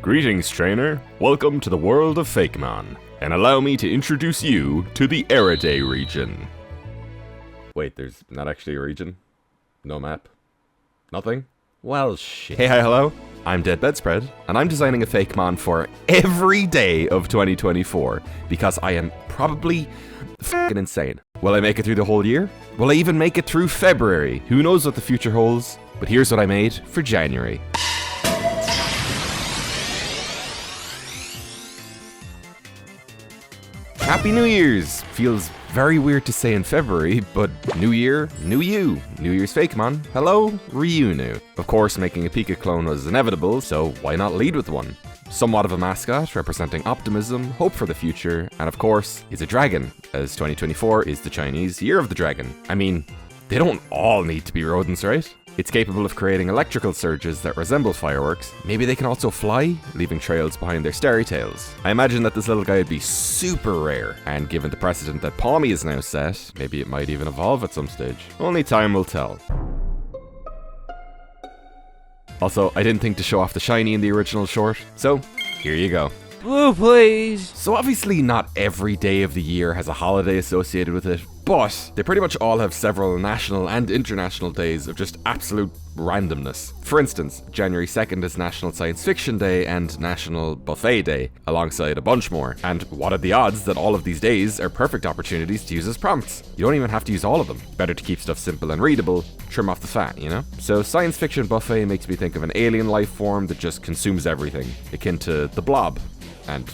Greetings, trainer. Welcome to the world of Fakemon, and allow me to introduce you to the Eriday region. Wait, there's not actually a region? No map? Nothing? Well, shit. Hey, hi, hello. I'm Deadbedspread, and I'm designing a Fakemon for every day of 2024, because I am probably fucking insane. Will I make it through the whole year? Will I even make it through February? Who knows what the future holds? But here's what I made for January. Happy New Year's! Feels very weird to say in February, but New Year, New You. New Year's Fakemon, hello, Ryunu. Of course, making a Pika clone was inevitable, so why not lead with one? Somewhat of a mascot, representing optimism, hope for the future, and of course, he's a dragon, as 2024 is the Chinese Year of the Dragon. I mean, they don't all need to be rodents, right? It's capable of creating electrical surges that resemble fireworks. Maybe they can also fly, leaving trails behind their starry tails. I imagine that this little guy would be super rare, and given the precedent that Palmy is now set, maybe it might even evolve at some stage. Only time will tell. Also, I didn't think to show off the shiny in the original short, so here you go. Blue, please! So obviously not every day of the year has a holiday associated with it, but they pretty much all have several national and international days of just absolute randomness. For instance, January 2nd is National Science Fiction Day and National Buffet Day, alongside a bunch more. And what are the odds that all of these days are perfect opportunities to use as prompts? You don't even have to use all of them. Better to keep stuff simple and readable, trim off the fat, you know? So Science Fiction Buffet makes me think of an alien life form that just consumes everything, akin to the Blob and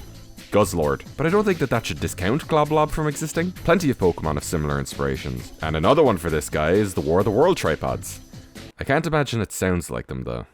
Guzzlord. But I don't think that should discount Globlob from existing. Plenty of Pokemon have similar inspirations. And another one for this guy is the War of the World tripods. I can't imagine it sounds like them though.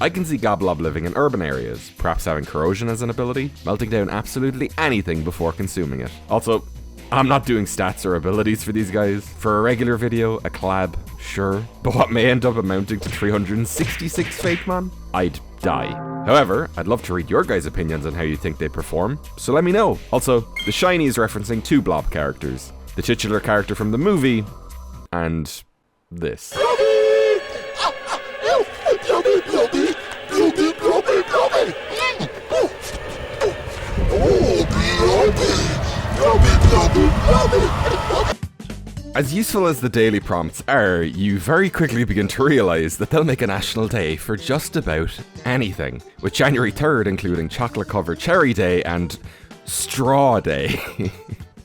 I can see Goblob living in urban areas, perhaps having corrosion as an ability, melting down absolutely anything before consuming it. Also, I'm not doing stats or abilities for these guys. For a regular video, a collab, sure. But what may end up amounting to 366 Fakemon? I'd die. However, I'd love to read your guys' opinions on how you think they perform, so let me know. Also, the shiny is referencing two Blob characters. The titular character from the movie, and this. As useful as the daily prompts are, you very quickly begin to realize that they'll make a national day for just about anything, with January 3rd including Chocolate-Covered Cherry Day and Straw Day.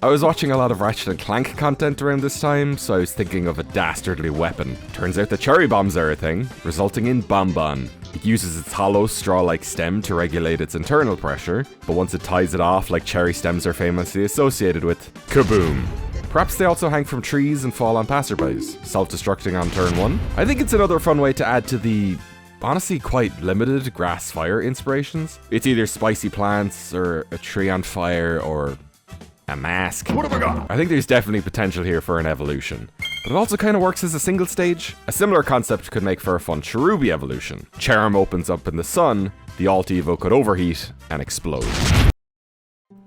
I was watching a lot of Ratchet & Clank content around this time, so I was thinking of a dastardly weapon. Turns out that cherry bombs are a thing, resulting in Bonbon. It uses its hollow, straw-like stem to regulate its internal pressure, but once it ties it off, like cherry stems are famously associated with, kaboom! Perhaps they also hang from trees and fall on passerbys, self-destructing on turn 1. I think it's another fun way to add to the honestly quite limited grass fire inspirations. It's either spicy plants, or a tree on fire, or a mask. What have I got? I think there's definitely potential here for an evolution. But it also kind of works as a single stage. A similar concept could make for a fun Cherubi evolution. Charm opens up in the sun, the Alt-Evo could overheat and explode.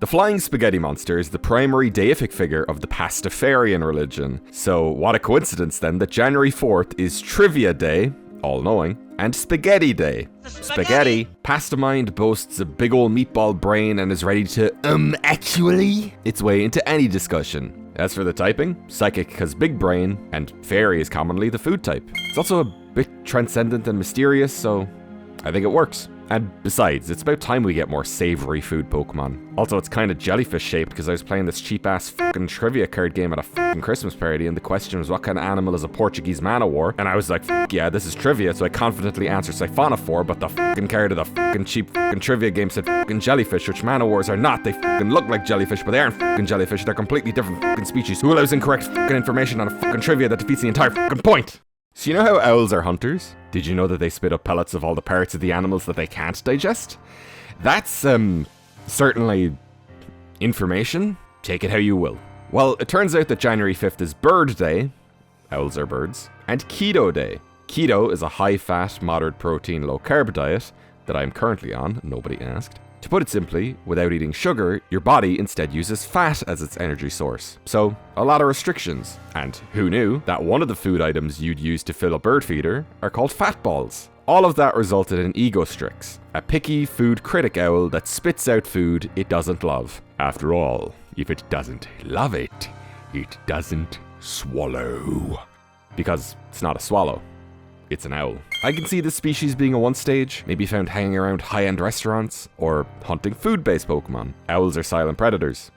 The Flying Spaghetti Monster is the primary deific figure of the Pastafarian religion. So what a coincidence then that January 4th is Trivia Day, all-knowing, and Spaghetti Day. Spaghetti. Pastamind boasts a big ol' meatball brain and is ready to, actually, its way into any discussion. As for the typing, Psychic has big brain, and Fairy is commonly the food type. It's also a bit transcendent and mysterious, so I think it works. And besides, it's about time we get more savory food Pokemon. Also, it's kind of jellyfish shaped because I was playing this cheap ass fucking trivia card game at a fucking Christmas party, and the question was what kind of animal is a Portuguese man-o-war? And I was like, yeah, this is trivia, so I confidently answered Siphonophore, but the fucking card of the fucking cheap fucking trivia game said fucking jellyfish, which man-o-wars are not. They fucking look like jellyfish, but they aren't fucking jellyfish. They're completely different fucking species. Who allows incorrect fucking information on a fucking trivia that defeats the entire fucking point? So you know how owls are hunters? Did you know that they spit up pellets of all the parts of the animals that they can't digest? That's, certainly information. Take it how you will. Well, it turns out that January 5th is Bird Day, owls are birds, and Keto Day. Keto is a high-fat, moderate protein, low-carb diet that I'm currently on, nobody asked. To put it simply, without eating sugar, your body instead uses fat as its energy source. So, a lot of restrictions. And who knew that one of the food items you'd use to fill a bird feeder are called fat balls? All of that resulted in Egostrix, a picky food critic owl that spits out food it doesn't love. After all, if it doesn't love it, it doesn't swallow. Because it's not a swallow, it's an owl. I can see this species being a one-stage, maybe found hanging around high-end restaurants, or hunting food-based Pokemon. Owls are silent predators.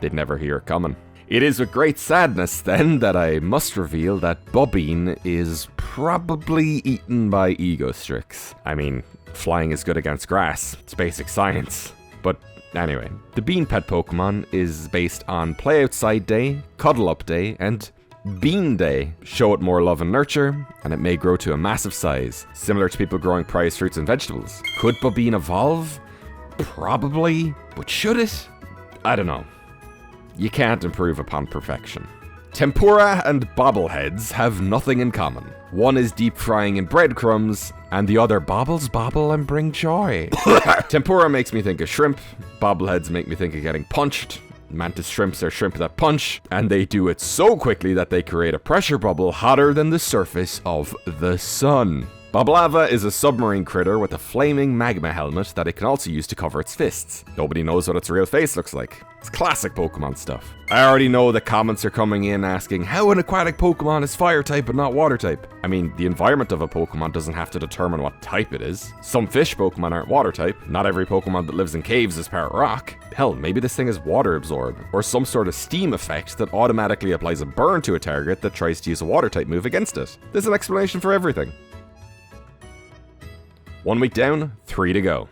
They'd never hear it coming. It is with great sadness, then, that I must reveal that Bobbine is probably eaten by Egostrix. I mean, flying is good against grass. It's basic science. But anyway, the Bean Pet Pokemon is based on Play Outside Day, Cuddle Up Day, and Bean Day. Show it more love and nurture, and it may grow to a massive size, similar to people growing prized fruits and vegetables. Could Bobbine evolve? Probably. But should it? I don't know. You can't improve upon perfection. Tempura and bobbleheads have nothing in common. One is deep frying in breadcrumbs, and the other bobble and bring joy. Tempura makes me think of shrimp, bobbleheads make me think of getting punched. Mantis shrimps are shrimp that punch, and they do it so quickly that they create a pressure bubble hotter than the surface of the sun. Boblava is a submarine critter with a flaming magma helmet that it can also use to cover its fists. Nobody knows what its real face looks like. It's classic Pokemon stuff. I already know the comments are coming in asking how an aquatic Pokemon is fire type but not water type. I mean, the environment of a Pokemon doesn't have to determine what type it is. Some fish Pokemon aren't water type. Not every Pokemon that lives in caves is part rock. Hell, maybe this thing is water absorbed, or some sort of steam effect that automatically applies a burn to a target that tries to use a water type move against it. There's an explanation for everything. 1 week down, 3 to go.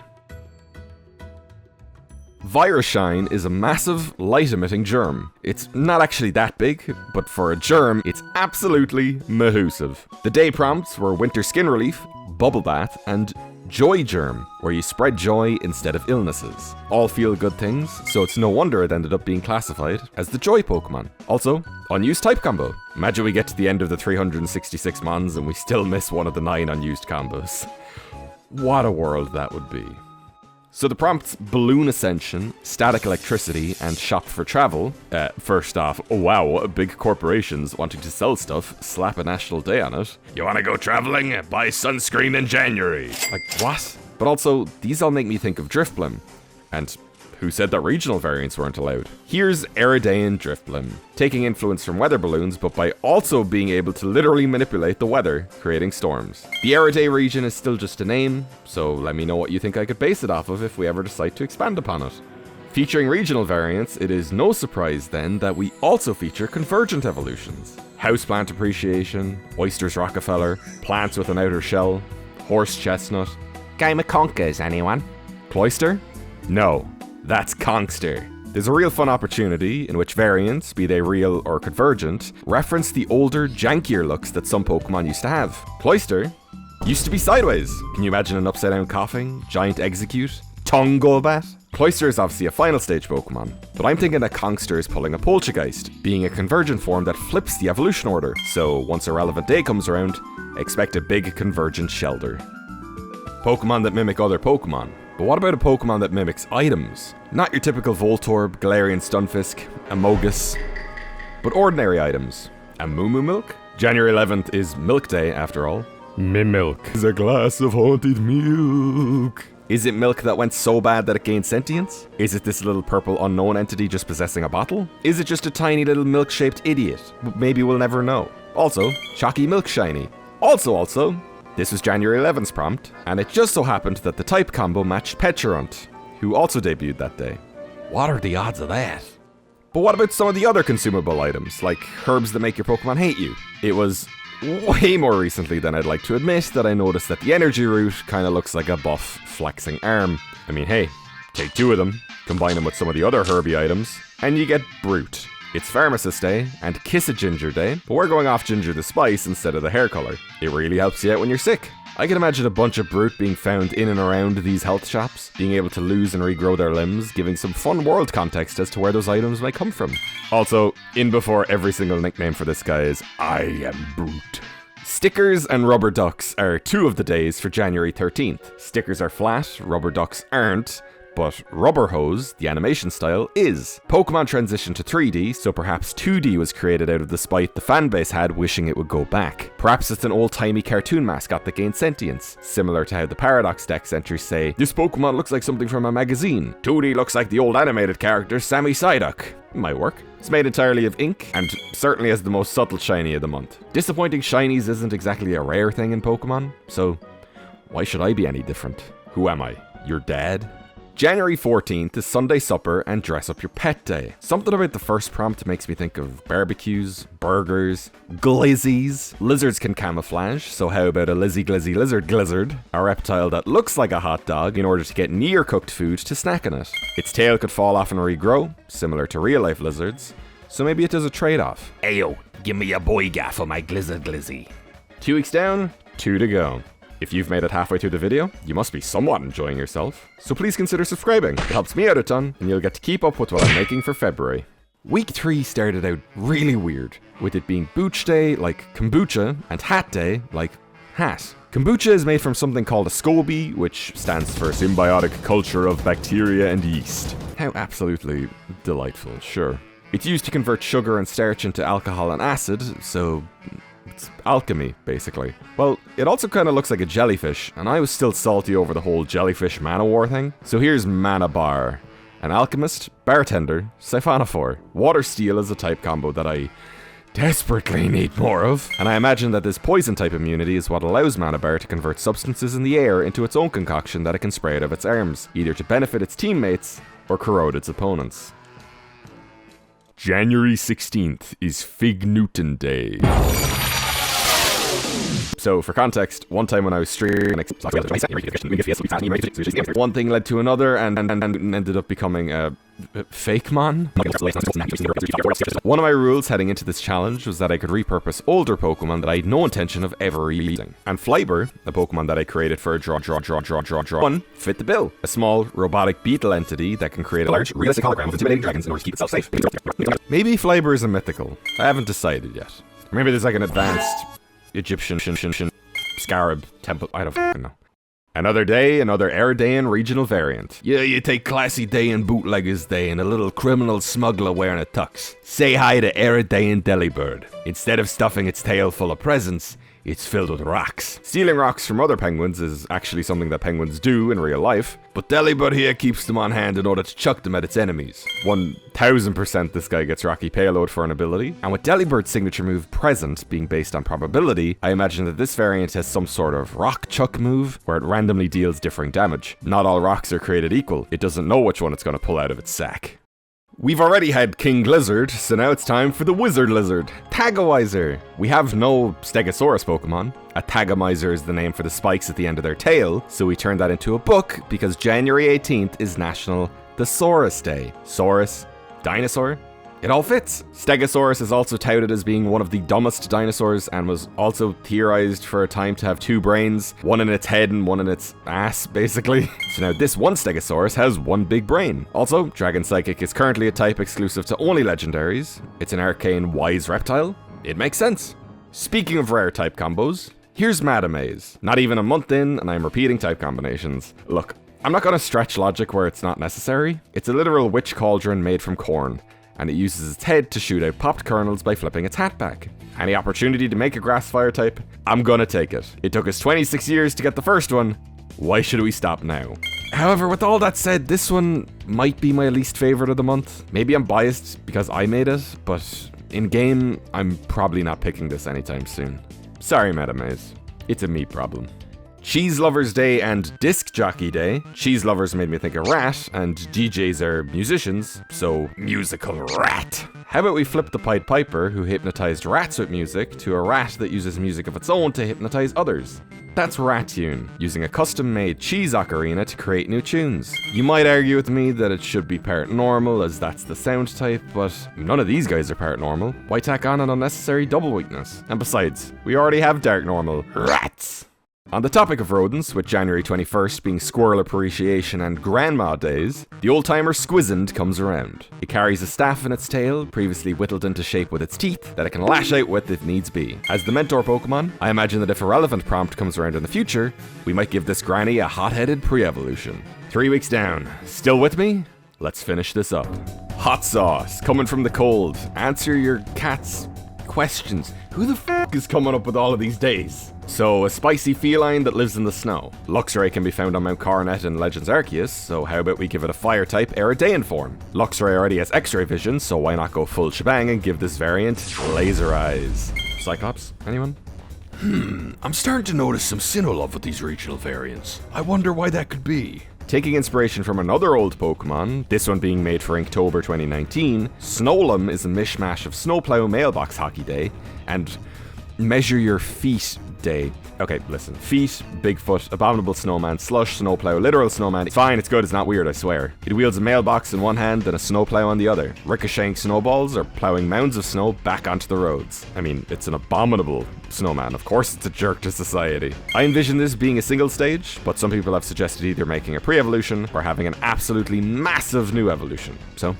Virushine is a massive, light-emitting germ. It's not actually that big, but for a germ, it's absolutely mahoosive. The day prompts were Winter Skin Relief, Bubble Bath, and Joy Germ, where you spread joy instead of illnesses. All feel good things, so it's no wonder it ended up being classified as the Joy Pokemon. Also, unused type combo. Imagine we get to the end of the 366 mons and we still miss one of the 9 unused combos. What a world that would be. So the prompts Balloon Ascension, Static Electricity, and Shop for Travel. First off, oh wow, big corporations wanting to sell stuff, slap a national day on it. You wanna go traveling? Buy sunscreen in January. Like, what? But also, these all make me think of Drifblim. And who said that regional variants weren't allowed? Here's Eridaean Drifblim, taking influence from weather balloons, but by also being able to literally manipulate the weather, creating storms. The Eridae region is still just a name, so let me know what you think I could base it off of if we ever decide to expand upon it. Featuring regional variants, it is no surprise then that we also feature convergent evolutions. Houseplant appreciation, Oysters Rockefeller, plants with an outer shell, horse chestnut. Game of Conkers, anyone? Cloyster? No. That's Conkster. There's a real fun opportunity in which variants, be they real or convergent, reference the older, jankier looks that some Pokemon used to have. Cloyster used to be sideways. Can you imagine an upside down coughing, giant execute, tongue Golbat? Cloyster is obviously a final stage Pokemon, but I'm thinking that Conkster is pulling a Poltergeist, being a convergent form that flips the evolution order, so once a relevant day comes around, expect a big convergent Shelder. Pokemon that mimic other Pokemon. But what about a Pokemon that mimics items? Not your typical Voltorb, Galarian Stunfisk, Amogus, but ordinary items. A Moo Moo Milk? January 11th is Milk Day, after all. Milk is a glass of haunted milk. Is it milk that went so bad that it gained sentience? Is it this little purple unknown entity just possessing a bottle? Is it just a tiny little milk-shaped idiot? Maybe we'll never know. Also, Chalky Milk Shiny. Also, this was January 11th's prompt, and it just so happened that the type combo matched Pecharunt, who also debuted that day. What are the odds of that? But what about some of the other consumable items, like herbs that make your Pokemon hate you? It was way more recently than I'd like to admit that I noticed that the energy root kinda looks like a buff, flexing arm. I mean, hey, take 2 of them, combine them with some of the other herby items, and you get Brute. It's Pharmacist Day and Kiss a Ginger Day, but we're going off Ginger the Spice instead of the hair color. It really helps you out when you're sick. I can imagine a bunch of Brute being found in and around these health shops, being able to lose and regrow their limbs, giving some fun world context as to where those items might come from. Also, in before every single nickname for this guy is, I am Brute. Stickers and Rubber Ducks are 2 of the days for January 13th. Stickers are flat, Rubber Ducks aren't, but Rubber Hose, the animation style, is. Pokemon transitioned to 3D, so perhaps 2D was created out of the spite the fanbase had wishing it would go back. Perhaps it's an old-timey cartoon mascot that gained sentience, similar to how the Paradox Dex entries say, "This Pokemon looks like something from a magazine. 2D looks like the old animated character Sammy Psyduck." Might work. It's made entirely of ink, and certainly has the most subtle shiny of the month. Disappointing shinies isn't exactly a rare thing in Pokemon, so why should I be any different? Who am I? Your dad? January 14th is Sunday supper and dress up your pet day. Something about the first prompt makes me think of barbecues, burgers, glizzies. Lizards can camouflage, so how about a lizzy glizzy lizard glizzard? A reptile that looks like a hot dog in order to get near cooked food to snack on it. Its tail could fall off and regrow, similar to real life lizards, so maybe it does a trade-off. Ayo, give me a boy gaff for my glizzard glizzy. 2 weeks down, 2 to go. If you've made it halfway through the video, you must be somewhat enjoying yourself. So please consider subscribing. It helps me out a ton, and you'll get to keep up with what I'm making for February. Week 3 started out really weird, with it being Booch Day like kombucha, and Hat Day like hat. Kombucha is made from something called a SCOBY, which stands for Symbiotic Culture of Bacteria and Yeast. How absolutely delightful, sure. It's used to convert sugar and starch into alcohol and acid, so it's alchemy, basically. Well, it also kind of looks like a jellyfish, and I was still salty over the whole jellyfish mana war thing. So here's Mana Bar. An alchemist, bartender, siphonophore. Water steel is a type combo that I desperately need more of. And I imagine that this poison type immunity is what allows Mana Bar to convert substances in the air into its own concoction that it can spray out of its arms, either to benefit its teammates or corrode its opponents. January 16th is Fig Newton Day. So, for context, one time when I was streaming, one thing led to another and ended up becoming a Fakemon. One of my rules heading into this challenge was that I could repurpose older Pokemon that I had no intention of ever releasing. And Flyber, a Pokemon that I created for a draw one, fit the bill. A small, robotic beetle entity that can create a large, realistic hologram of intimidating dragons in order to keep itself safe. Maybe Flyber is a mythical. I haven't decided yet. Maybe there's like an advanced Egyptian scarab temple. I don't fucking know. Another day, another Eridayan regional variant. Yeah, you take Classy Day and Bootleggers Day and a little criminal smuggler wearing a tux. Say hi to Eridayan Delibird. Instead of stuffing its tail full of presents, it's filled with rocks. Stealing rocks from other penguins is actually something that penguins do in real life, but Delibird here keeps them on hand in order to chuck them at its enemies. 1000% this guy gets Rocky Payload for an ability, and with Delibird's signature move Present being based on probability, I imagine that this variant has some sort of rock chuck move where it randomly deals differing damage. Not all rocks are created equal. It doesn't know which one it's going to pull out of its sack. We've already had King Glizzard, so now it's time for the Wizard Lizard, Tagomizer. We have no Stegosaurus Pokemon. A Tagomizer is the name for the spikes at the end of their tail, so we turned that into a book because January 18th is National Thesaurus Day. Saurus, dinosaur, it all fits. Stegosaurus is also touted as being one of the dumbest dinosaurs and was also theorized for a time to have 2 brains, one in its head and one in its ass, basically. So now this one Stegosaurus has 1 big brain. Also, Dragon Psychic is currently a type exclusive to only legendaries. It's an arcane wise reptile. It makes sense. Speaking of rare type combos, here's Madamaze. Not even a month in, and I'm repeating type combinations. Look, I'm not gonna stretch logic where it's not necessary. It's a literal witch cauldron made from corn, and it uses its head to shoot out popped kernels by flipping its hat back. Any opportunity to make a grass fire type, I'm gonna take it. It took us 26 years to get the first one. Why should we stop now? However, with all that said, this one might be my least favorite of the month. Maybe I'm biased because I made it, but in game, I'm probably not picking this anytime soon. Sorry, Madamaze. It's a me problem. Cheese Lovers Day and Disc Jockey Day. Cheese Lovers made me think of rat, and DJs are musicians, so musical rat. How about we flip the Pied Piper, who hypnotized rats with music, to a rat that uses music of its own to hypnotize others. That's Rattune, using a custom-made cheese ocarina to create new tunes. You might argue with me that it should be part normal, as that's the sound type, but none of these guys are part normal. Why tack on an unnecessary double weakness? And besides, we already have dark normal rats. On the topic of rodents, with January 21st being Squirrel Appreciation and Grandma Days, the old-timer Squizzend comes around. It carries a staff in its tail, previously whittled into shape with its teeth, that it can lash out with if needs be. As the mentor Pokemon, I imagine that if a relevant prompt comes around in the future, we might give this granny a hot-headed pre-evolution. 3 weeks down. Still with me? Let's finish this up. Hot sauce, coming from the cold. Answer your cat's questions. Who the f*** is coming up with all of these days? So, a spicy feline that lives in the snow. Luxray can be found on Mount Coronet in Legends Arceus, so how about we give it a fire type Aerodaean form? Luxray already has X-ray vision, so why not go full shebang and give this variant laser eyes? Cyclops, anyone? I'm starting to notice some Sinnoh-love with these regional variants. I wonder why that could be. Taking inspiration from another old Pokemon, this one being made for Inktober 2019, Snowlum is a mishmash of Snowplow Mailbox Hockey Day and Measure Your Feet Day. Okay, listen. Feet, Bigfoot, Abominable Snowman, Slush, Snowplow, Literal Snowman. It's fine, it's good, it's not weird, I swear. It wields a mailbox in one hand and a snowplow on the other, ricocheting snowballs or plowing mounds of snow back onto the roads. I mean, it's an abominable snowman. Of course it's a jerk to society. I envision this being a single stage, but some people have suggested either making a pre-evolution or having an absolutely massive new evolution. So,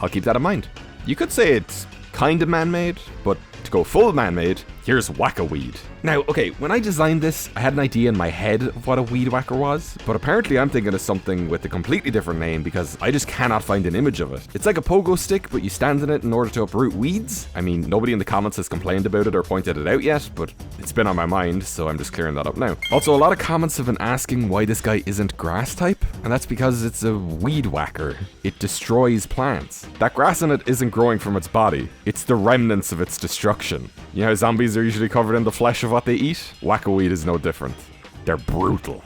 I'll keep that in mind. You could say it's kind of man-made, but to go full man-made, here's Whack-A-Weed. Now, okay, when I designed this, I had an idea in my head of what a weed whacker was, but apparently I'm thinking of something with a completely different name because I just cannot find an image of it. It's like a pogo stick, but you stand in it in order to uproot weeds. I mean, nobody in the comments has complained about it or pointed it out yet, but it's been on my mind, so I'm just clearing that up now. Also, a lot of comments have been asking why this guy isn't grass type, and that's because it's a weed whacker. It destroys plants. That grass in it isn't growing from its body. It's the remnants of its destruction. You know how zombies are usually covered in the flesh of what they eat? Whack-A-Weed is no different. They're brutal.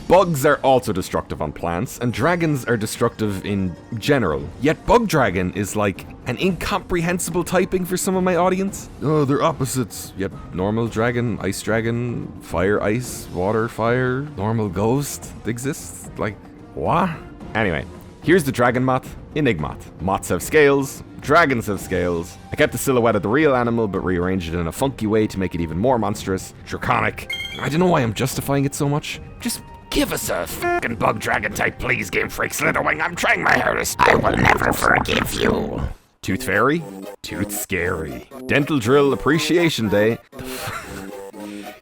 Bugs are also destructive on plants, and dragons are destructive in general. Yet Bug Dragon is like an incomprehensible typing for some of my audience. Oh, they're opposites. Yep, normal dragon, ice dragon, fire, ice, water, fire, normal ghost exists. Like, what? Anyway, here's the dragon moth, Enigmoth. Moths have scales, dragons have scales. I kept the silhouette of the real animal, but rearranged it in a funky way to make it even more monstrous, draconic. I don't know why I'm justifying it so much. Just Give us a f***ing bug dragon type, please, Game Freak Slitherwing. I'm trying my hardest. I will never forgive you. Tooth Fairy, Tooth Scary. Dental Drill Appreciation Day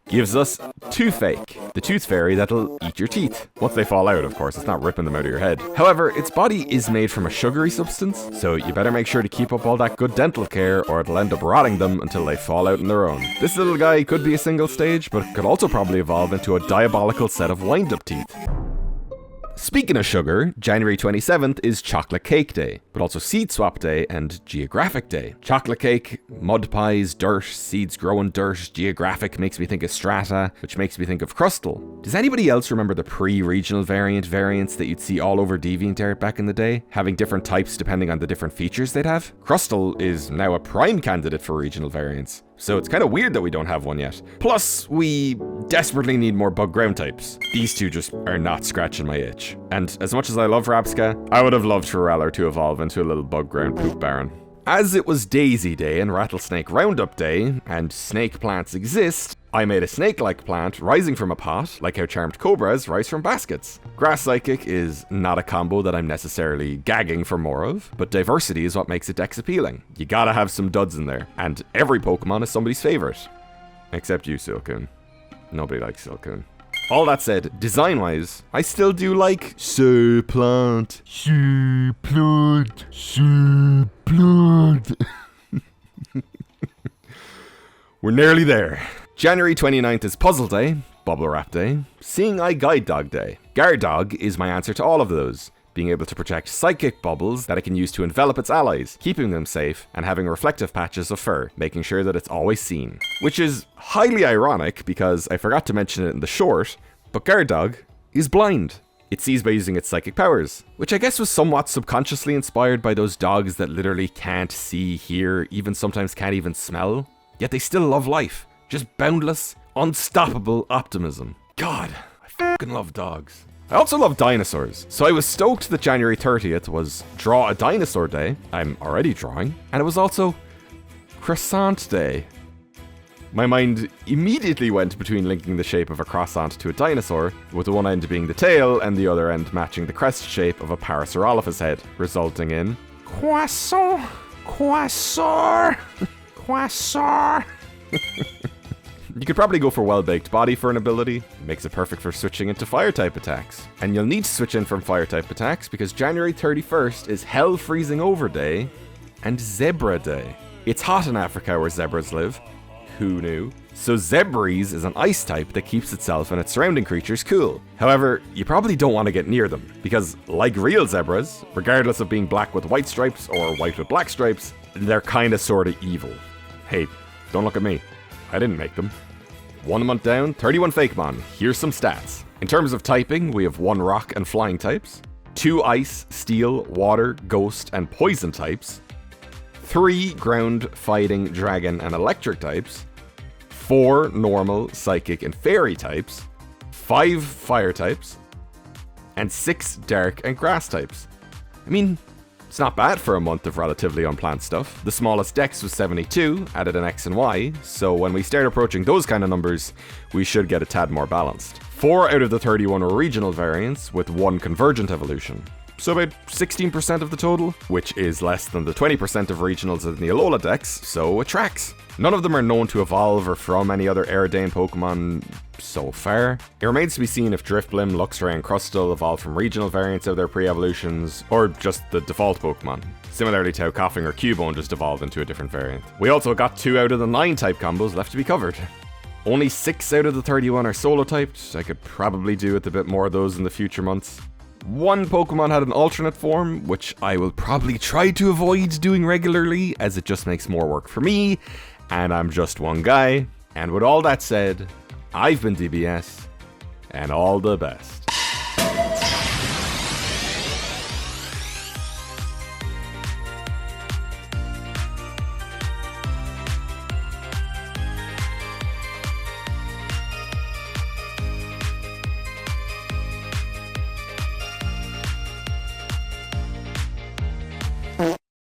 gives us Toothache, the tooth fairy that'll eat your teeth. Once they fall out, of course, it's not ripping them out of your head. However, its body is made from a sugary substance, so you better make sure to keep up all that good dental care or it'll end up rotting them until they fall out on their own. This little guy could be a single stage, but could also probably evolve into a diabolical set of wind-up teeth. Speaking of sugar, January 27th is Chocolate Cake Day, but also Seed Swap Day and Geographic Day. Chocolate cake, mud pies, dirt, seeds grow in dirt. Geographic makes me think of strata, which makes me think of crustal. Does anybody else remember the pre-regional variants that you'd see all over DeviantArt back in the day, having different types depending on the different features they'd have? Crustal is now a prime candidate for regional variants, so it's kind of weird that we don't have one yet. Plus, we desperately need more bug ground types. These two just are not scratching my itch. And as much as I love Rapska, I would have loved for Rattler to evolve into a little bug ground poop baron. As it was Daisy Day and Rattlesnake Roundup Day, and snake plants exist, I made a snake-like plant rising from a pot, like how charmed cobras rise from baskets. Grass Psychic is not a combo that I'm necessarily gagging for more of, but diversity is what makes it dex appealing. You gotta have some duds in there, and every Pokemon is somebody's favorite. Except you, Silcoon. Nobody likes Silcoon. All that said, design-wise, I still do like Plant. We're nearly there. January 29th is Puzzle Day, Bubble Wrap Day, Seeing Eye Guide Dog Day. Guard Dog is my answer to all of those, being able to project psychic bubbles that it can use to envelop its allies, keeping them safe, and having reflective patches of fur, making sure that it's always seen. Which is highly ironic because I forgot to mention it in the short, but Guard Dog is blind. It sees by using its psychic powers, which I guess was somewhat subconsciously inspired by those dogs that literally can't see, hear, even sometimes can't even smell, yet they still love life. Just boundless, unstoppable optimism. God, I fucking love dogs. I also love dinosaurs, so I was stoked that January 30th was Draw a Dinosaur Day. I'm already drawing. And it was also Croissant Day. My mind immediately went between linking the shape of a croissant to a dinosaur, with one end being the tail and the other end matching the crest shape of a Parasaurolophus head, resulting in croissant, croissant, croissant. You could probably go for well-baked body for an ability. Makes it perfect for switching into fire-type attacks. And you'll need to switch in from fire-type attacks because January 31st is Hell Freezing Over Day and Zebra Day. It's hot in Africa where zebras live. Who knew? So Zebreeze is an ice type that keeps itself and its surrounding creatures cool. However, you probably don't want to get near them because, like real zebras, regardless of being black with white stripes or white with black stripes, they're kinda sorta evil. Hey, don't look at me. I didn't make them. 1 month down, 31 Fakemon. Here's some stats. In terms of typing, we have 1 rock and flying types, 2 ice, steel, water, ghost, and poison types, 3 ground, fighting, dragon, and electric types, 4 normal, psychic, and fairy types, 5 fire types, and 6 dark and grass types. I mean, it's not bad for a month of relatively unplanned stuff. The smallest dex was 72, added an X and Y, so when we start approaching those kind of numbers, we should get a tad more balanced. 4 out of the 31 are regional variants, with 1 convergent evolution. So about 16% of the total, which is less than the 20% of regionals in the Alola dex, so it tracks. None of them are known to evolve or from any other Aerodane Pokemon so far. It remains to be seen if Drifblim, Luxray, and Crustle evolve from regional variants of their pre-evolutions, or just the default Pokemon. Similarly to how Coughing or Cubone just evolved into a different variant. We also got 2 out of the 9 type combos left to be covered. Only 6 out of the 31 are solo typed. I could probably do with a bit more of those in the future months. 1 Pokemon had an alternate form, which I will probably try to avoid doing regularly, as it just makes more work for me, and I'm just one guy. And with all that said, I've been DBS, and all the best.